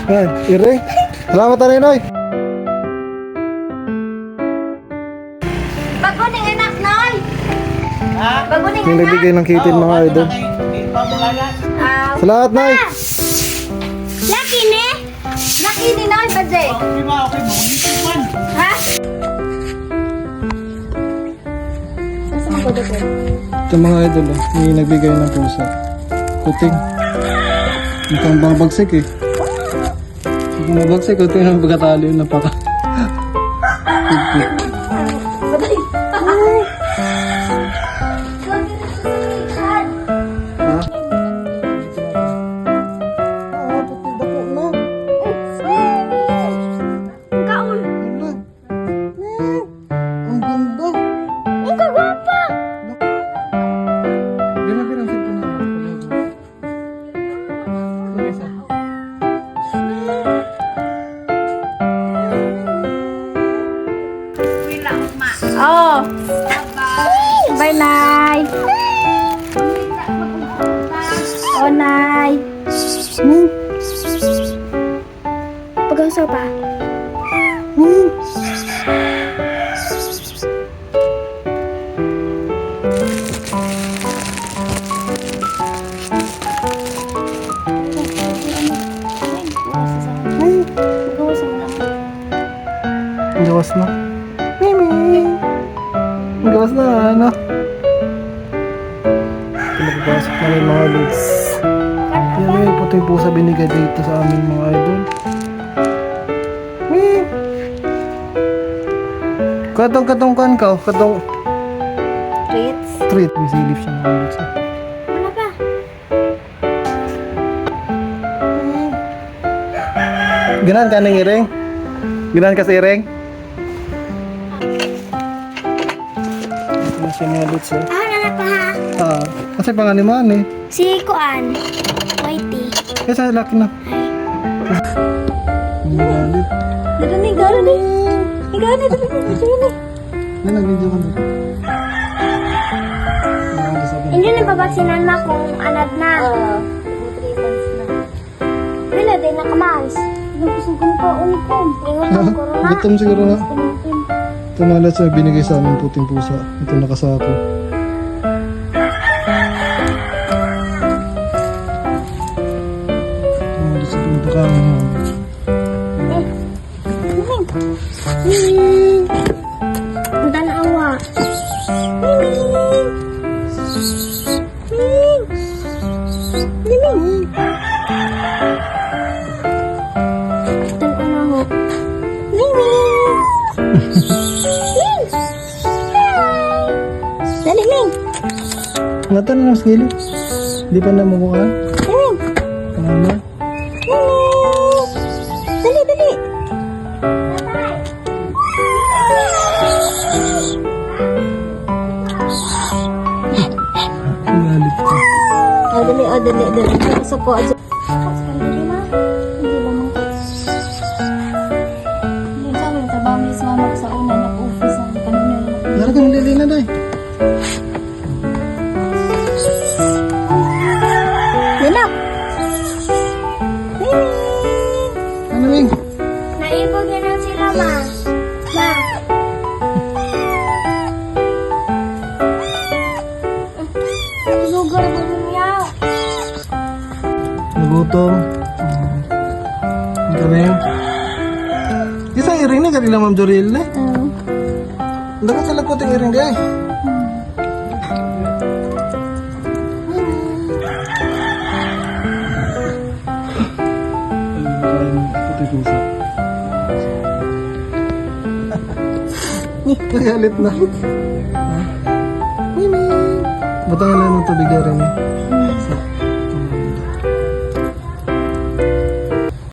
Yan, iring. Salamat na Noy. Baguning anak, Noy! Ha? Baguning Yung anak! nagbigay ng kitin mga idol. Salamat Noy. Laki ni! Laki ni Noy, badje! Okay ba? Okay ba? Hindi man. Ha? Nasa mga kodot ko? Ito mga idol, may nagbigay ng pusa. Kuting. Mukhang babagsik eh. Mukhang babagsik, kuting ng pagkatalo yung napaka. Higpit. Badje! Ha? Ah, puti dako na. Ang kaon! Ang ganda. Ang kagwapa! Grabe ang cellphone na. Ito isa. Oh! Bye, Nay! Oh, Nay! Pag-usaw pa. Ang gawas na. Mimi! Ang gawas na, ano? Pinagpapasok na rin mga lods. Yan na yung puting pusa binigay dito sa amin mga idol. Mimi! Katong kan ka, katong Treats? treat. May silip siya mga lods. Ano pa? Ganahan ka ng iring? Ganahan ka sa iring? Ito na siya mga lods eh. Nana pa ha? Ah, kasi panganiman eh. Si Kuan. Whitey. Kasi laki na. Ang galit. Gani, gani. Gani, gani. Ay, nag-video ka dito. Hindi na babaksinan na kung anad na. 3 months na. Wala din nakamaas. Nagpusugan pa umpom. Ingon ang corona. Gutom siguro nga. Ito na lahat sa binigay sa amin puting pusa. Ito nakasako. Ito na lahat sa pinto kami. Ang tanawa. Tanawa. Dali, Ming. Nata na ng skillet. Di pa na mukha. Ming. Ano na? Dali, dali. Ang galit ka. Dali, dali. Pasok ko. Dali na. Hindi ba mo? Hindi sa akin. Trabaho ni mama ko sa una. Naka-office ang kanina. Nara ka nalili na day. Nilak. Ano Ming? Naibog yan ang sila, ma. Ma. Lugar mo niya. Nagutom. Hindi ka na yun. Isa iring na kanila Ma'am Joril na. Hindi ka sila kuting iring gay. Puting pusa. Nagalit na. Mimi! Butang na ng tubig rin eh.